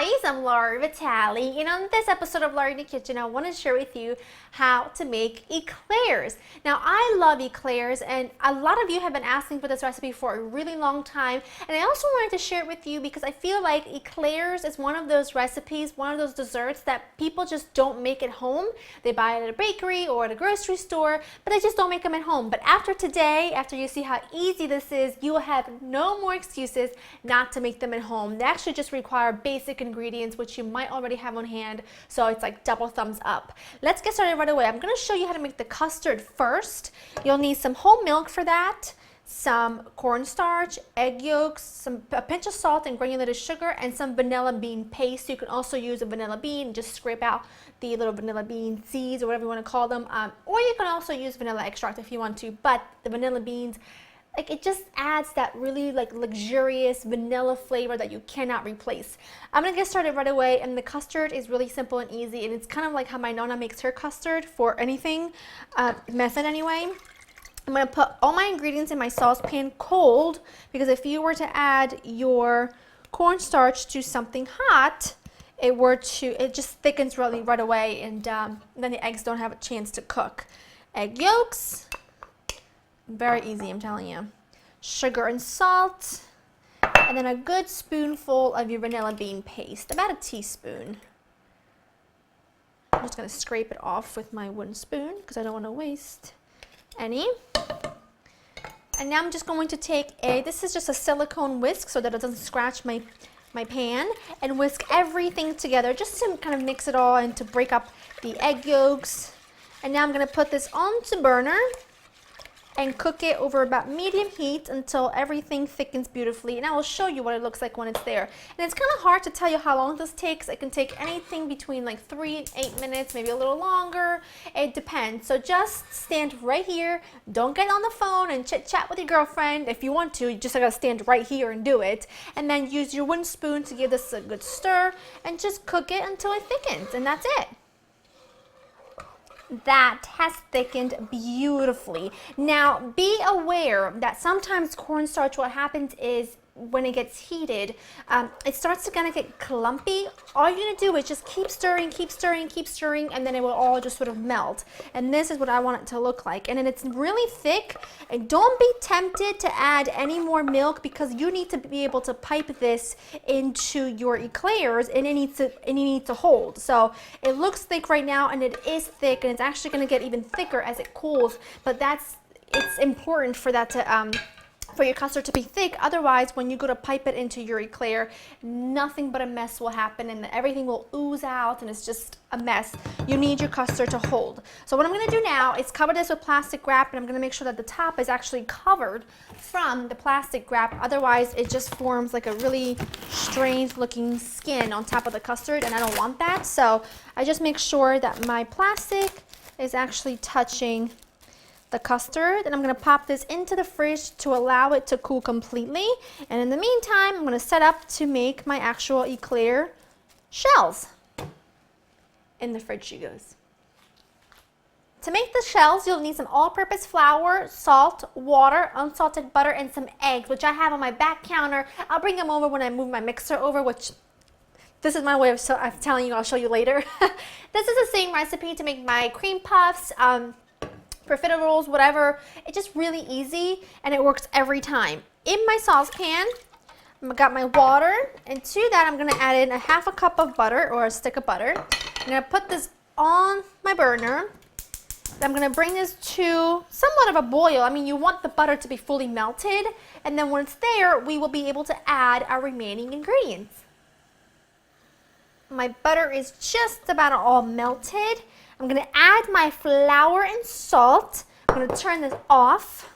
guys, I'm Laura Vitale, and on this episode of Laura in the Kitchen, I want to share with you how to make eclairs. Now, I love eclairs, and a lot of you have been asking for this recipe for a really long time, and I also wanted to share it with you because I feel like eclairs is one of those recipes, one of those desserts that people just don't make at home. They buy it at a bakery or at a grocery store, but they just don't make them at home. But after today, after you see how easy this is, you will have no more excuses not to make them at home. They actually just require basic ingredients, which you might already have on hand, so it's like double thumbs up. Let's get started right away. I'm going to show you how to make the custard first. You'll need some whole milk for that, some cornstarch, egg yolks, a pinch of salt and granulated sugar, and some vanilla bean paste. You can also use a vanilla bean and just scrape out the little vanilla bean seeds or whatever you want to call them, or you can also use vanilla extract if you want to, but the vanilla beans, like, it just adds that really like luxurious vanilla flavor that you cannot replace. I'm gonna get started right away, and the custard is really simple and easy, and it's kind of like how my nonna makes her custard for anything method anyway. I'm gonna put all my ingredients in my saucepan cold, because if you were to add your cornstarch to something hot, it just thickens really right away, and then the eggs don't have a chance to cook. Egg yolks. Very easy, I'm telling you. Sugar and salt, and then a good spoonful of your vanilla bean paste, about a teaspoon. I'm just going to scrape it off with my wooden spoon because I don't want to waste any. And now I'm just going to take this is just a silicone whisk so that it doesn't scratch my pan, and whisk everything together just to kind of mix it all and to break up the egg yolks. And now I'm going to put this onto burner and cook it over about medium heat until everything thickens beautifully, and I will show you what it looks like when it's there. And it's kind of hard to tell you how long this takes. It can take anything between like 3 and 8 minutes, maybe a little longer. It depends. So just stand right here. Don't get on the phone and chit chat with your girlfriend. If you want to, you just gotta stand right here and do it. And then use your wooden spoon to give this a good stir, and just cook it until it thickens, and that's it. That has thickened beautifully. Now, be aware that sometimes cornstarch, what happens is when it gets heated, it starts to kind of get clumpy. All you're gonna do is just keep stirring, keep stirring, keep stirring, and then it will all just sort of melt. And this is what I want it to look like. And then it's really thick, and don't be tempted to add any more milk, because you need to be able to pipe this into your eclairs, and it needs to hold. So it looks thick right now, and it is thick, and it's actually gonna get even thicker as it cools, but it's important for that to for your custard to be thick. Otherwise, when you go to pipe it into your eclair, nothing but a mess will happen, and everything will ooze out, and it's just a mess. You need your custard to hold. So what I'm going to do now is cover this with plastic wrap, and I'm going to make sure that the top is actually covered from the plastic wrap. Otherwise, it just forms like a really strange looking skin on top of the custard, and I don't want that. So I just make sure that my plastic is actually touching the custard, and I'm going to pop this into the fridge to allow it to cool completely. And in the meantime, I'm going to set up to make my actual eclair shells. In the fridge she goes. To make the shells, you'll need some all-purpose flour, salt, water, unsalted butter, and some eggs, which I have on my back counter. I'll bring them over when I move my mixer over, which this is my way of telling you. I'll show you later. This is the same recipe to make my cream puffs, profiteroles, whatever. It's just really easy, and it works every time. In my saucepan, I've got my water, and to that I'm going to add in a half a cup of butter, or a stick of butter. I'm going to put this on my burner. I'm going to bring this to somewhat of a boil. I mean, you want the butter to be fully melted, and then when it's there, we will be able to add our remaining ingredients. My butter is just about all melted. I'm going to add my flour and salt. I'm going to turn this off.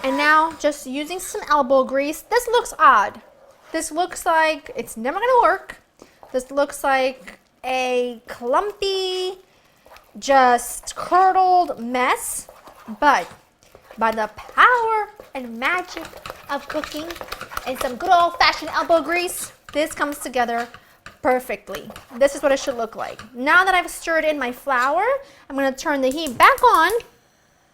And now, just using some elbow grease. This looks odd. This looks like it's never going to work. This looks like a clumpy, just curdled mess. But by the power and magic of cooking and some good old-fashioned elbow grease, this comes together perfectly. This is what it should look like. Now that I've stirred in my flour, I'm going to turn the heat back on,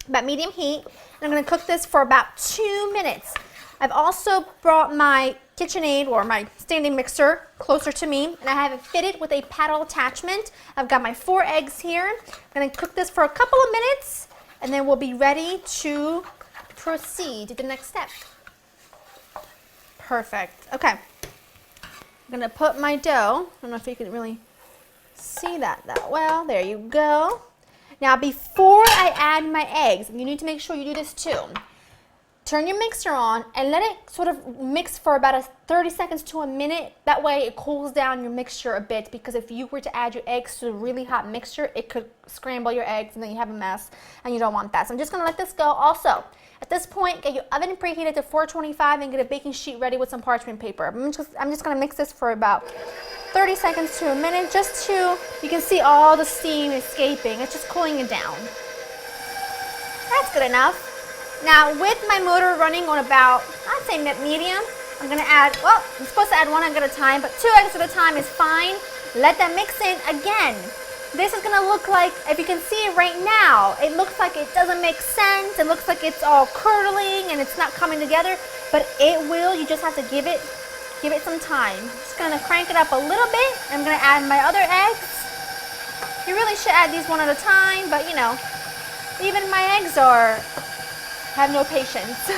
about medium heat, and I'm going to cook this for about 2 minutes. I've also brought my KitchenAid or my standing mixer closer to me, and I have it fitted with a paddle attachment. I've got my 4 eggs here. I'm going to cook this for a couple of minutes, and then we'll be ready to proceed to the next step. Perfect. Okay. I'm going to put my dough. I don't know if you can really see that well. There you go. Now, before I add my eggs, and you need to make sure you do this too, turn your mixer on and let it sort of mix for about 30 seconds to a minute. That way it cools down your mixture a bit, because if you were to add your eggs to a really hot mixture, it could scramble your eggs and then you have a mess, and you don't want that. So I'm just going to let this go. Also, at this point, get your oven preheated to 425 and get a baking sheet ready with some parchment paper. I'm just going to mix this for about 30 seconds to a minute, just to, you can see all the steam escaping. It's just cooling it down. That's good enough. Now, with my motor running on about, I'd say medium, I'm going to add, well, I'm supposed to add 1 egg at a time, but 2 eggs at a time is fine. Let that mix in. Again, this is going to look like, if you can see it right now, it looks like it doesn't make sense. It looks like it's all curdling and it's not coming together, but it will. You just have to give it some time. I'm just going to crank it up a little bit. I'm going to add my other eggs. You really should add these 1 at a time, but you know, even my eggs have no patience.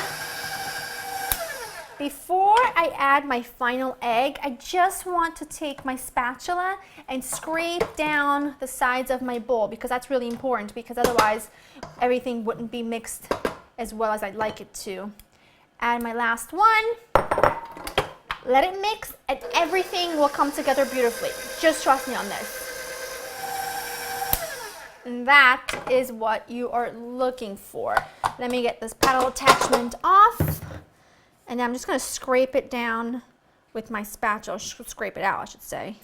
Before I add my final egg, I just want to take my spatula and scrape down the sides of my bowl, because that's really important, because otherwise everything wouldn't be mixed as well as I'd like it to. Add my last one. Let it mix and everything will come together beautifully. Just trust me on this. And that is what you are looking for. Let me get this paddle attachment off. And I'm just going to scrape it down with my spatula. Scrape it out, I should say.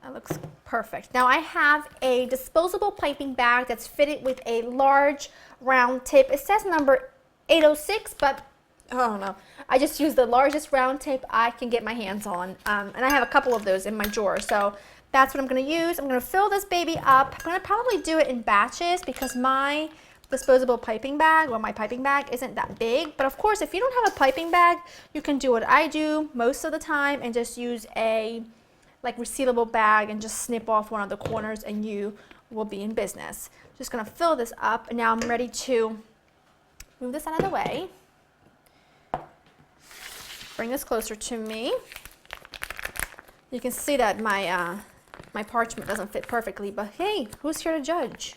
That looks perfect. Now I have a disposable piping bag that's fitted with a large round tip. It says number 806, but I don't know. I just use the largest round tip I can get my hands on. And I have a couple of those in my drawer. So that's what I'm going to use. I'm going to fill this baby up. I'm going to probably do it in batches, because my disposable piping bag, or my piping bag, isn't that big. But of course, if you don't have a piping bag, you can do what I do most of the time and just use a resealable bag and just snip off one of the corners, and you will be in business. Just going to fill this up, and now I'm ready to move this out of the way. Bring this closer to me. You can see that my my parchment doesn't fit perfectly, but hey, who's here to judge?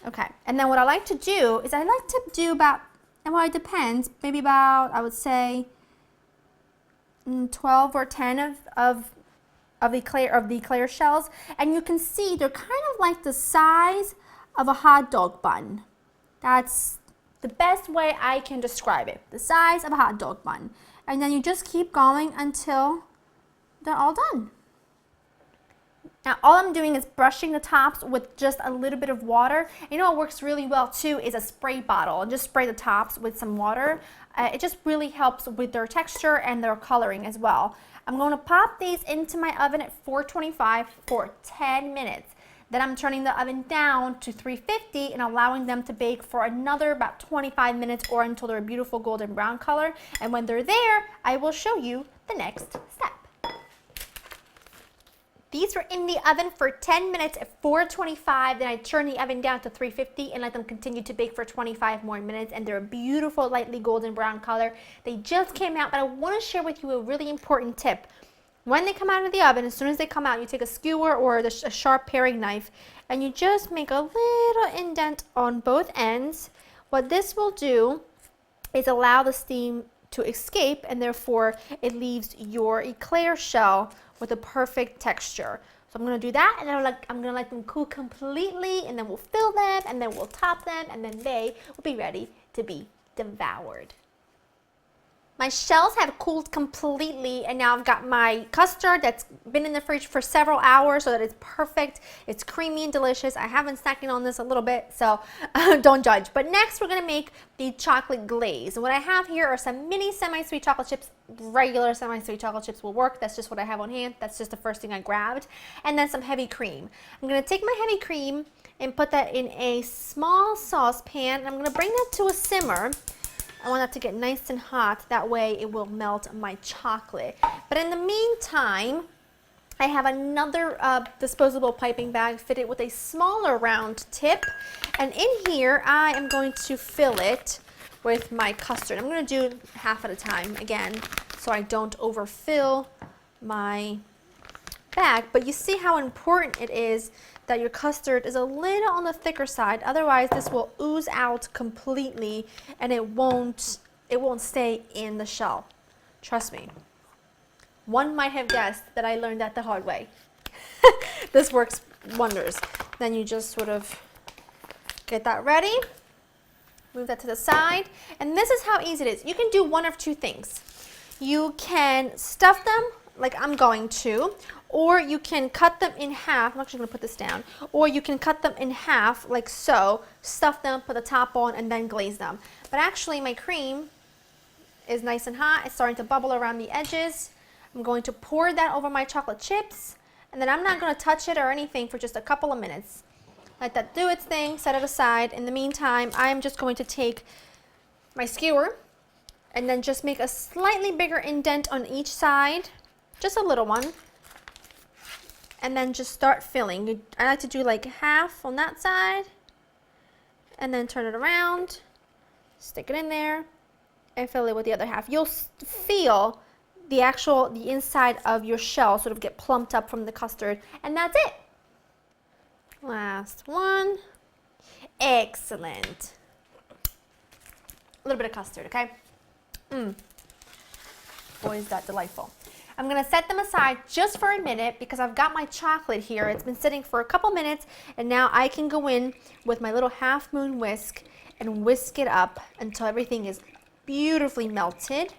Okay, and then what I like to do is I like to do about, and well, it depends, maybe about, I would say 12 or 10 of the Eclair shells, and you can see they're kind of like the size of a hot dog bun. That's the best way I can describe it, the size of a hot dog bun. And then you just keep going until they're all done. Now all I'm doing is brushing the tops with just a little bit of water. You know what works really well too is a spray bottle, and just spray the tops with some water. It just really helps with their texture and their coloring as well. I'm going to pop these into my oven at 425 for 10 minutes. Then I'm turning the oven down to 350 and allowing them to bake for another about 25 minutes, or until they're a beautiful golden brown color. And when they're there, I will show you the next step. These were in the oven for 10 minutes at 425. Then I turn the oven down to 350 and let them continue to bake for 25 more minutes. And they're a beautiful lightly golden brown color. They just came out, but I want to share with you a really important tip. When they come out of the oven, as soon as they come out, you take a skewer or a sharp paring knife, and you just make a little indent on both ends. What this will do is allow the steam to escape, and therefore it leaves your eclair shell with a perfect texture. So I'm going to do that, and then I'm going to let them cool completely, and then we'll fill them, and then we'll top them, and then they will be ready to be devoured. My shells have cooled completely, and now I've got my custard that's been in the fridge for several hours, so that it's perfect. It's creamy and delicious. I have been snacking on this a little bit, so don't judge. But next we're going to make the chocolate glaze. And what I have here are some mini semi-sweet chocolate chips. Regular semi-sweet chocolate chips will work. That's just what I have on hand. That's just the first thing I grabbed. And then some heavy cream. I'm going to take my heavy cream and put that in a small saucepan, and I'm going to bring that to a simmer. I want that to get nice and hot. That way it will melt my chocolate. But in the meantime, I have another disposable piping bag fitted with a smaller round tip. And in here, I am going to fill it with my custard. I'm going to do half at a time again, so I don't overfill my bag. But you see how important it is that your custard is a little on the thicker side. Otherwise, this will ooze out completely and it won't stay in the shell. Trust me. One might have guessed that I learned that the hard way. This works wonders. Then you just sort of get that ready. Move that to the side. And this is how easy it is. You can do one of two things. You can stuff them like I'm going to, or you can cut them in half. I'm actually going to put this down. Or you can cut them in half like so, stuff them, put the top on, and then glaze them. But actually my cream is nice and hot. It's starting to bubble around the edges. I'm going to pour that over my chocolate chips, and then I'm not going to touch it or anything for just a couple of minutes. Let that do its thing, set it aside. In the meantime, I'm just going to take my skewer and then just make a slightly bigger indent on each side, just a little one, and then just start filling. I like to do like half on that side, and then turn it around, stick it in there, and fill it with the other half. You'll feel the inside of your shell sort of get plumped up from the custard, and that's it. Last one. Excellent. A little bit of custard, okay? Boy, is that delightful. I'm gonna set them aside just for a minute because I've got my chocolate here. It's been sitting for a couple minutes, and now I can go in with my little half moon whisk and whisk it up until everything is beautifully melted.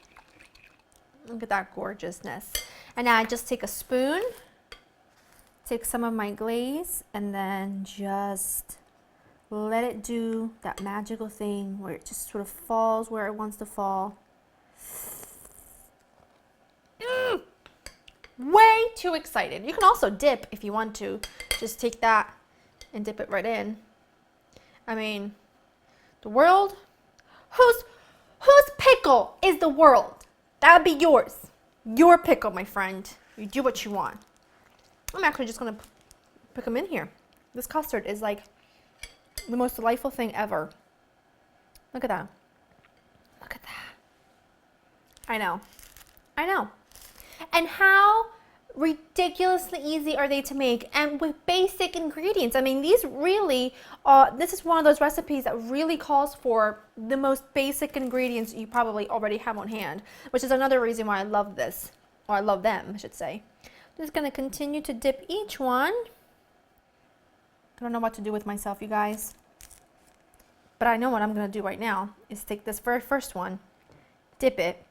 Look at that gorgeousness. And now I just take a spoon, take some of my glaze, and then just let it do that magical thing where it just sort of falls where it wants to fall. Way too excited. You can also dip if you want to. Just take that and dip it right in. I mean, the world? Whose pickle is the world? That would be yours. Your pickle, my friend. You do what you want. I'm actually just going to put them in here. This custard is like the most delightful thing ever. Look at that. Look at that. I know. I know. And how ridiculously easy are they to make, and with basic ingredients. I mean, these really, this is one of those recipes that really calls for the most basic ingredients you probably already have on hand, which is another reason why I love this, or I love them, I should say. I'm just going to continue to dip each one. I don't know what to do with myself, you guys, but I know what I'm going to do right now is take this very first one, dip it,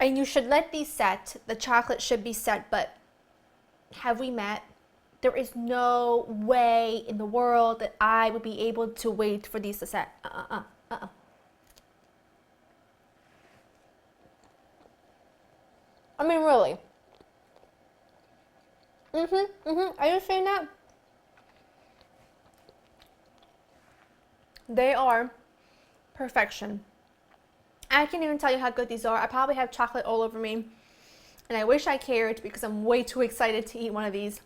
and you should let these set. The chocolate should be set, but have we met? There is no way in the world that I would be able to wait for these to set. I mean, really. Are you saying that? They are perfection. I can't even tell you how good these are. I probably have chocolate all over me, and I wish I cared because I'm way too excited to eat one of these.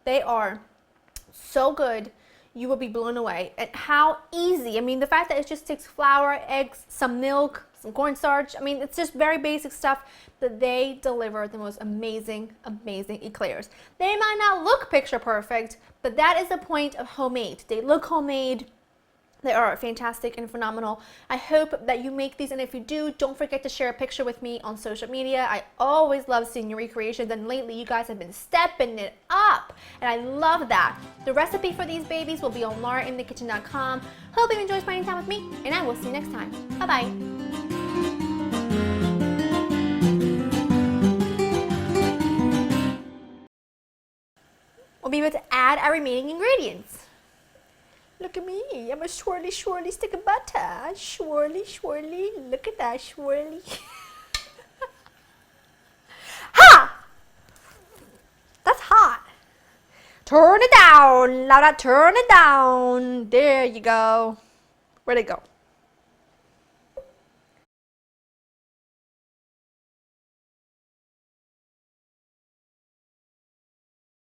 They are so good. You will be blown away at how easy. I mean, the fact that it just takes flour, eggs, some milk, some cornstarch. I mean, it's just very basic stuff, that they deliver the most amazing, amazing eclairs. They might not look picture perfect, but that is the point of homemade. They look homemade. They are fantastic and phenomenal. I hope that you make these, and if you do, don't forget to share a picture with me on social media. I always love seeing your recreations, and lately you guys have been stepping it up, and I love that. The recipe for these babies will be on laurainthekitchen.com. Hope you enjoy spending time with me, and I will see you next time. Bye-bye. We'll be able to add our remaining ingredients. Look at me, I'm a swirly stick of butter. Swirly, look at that, swirly. Ha! That's hot. Turn it down, Laura, turn it down. There you go. Where'd it go?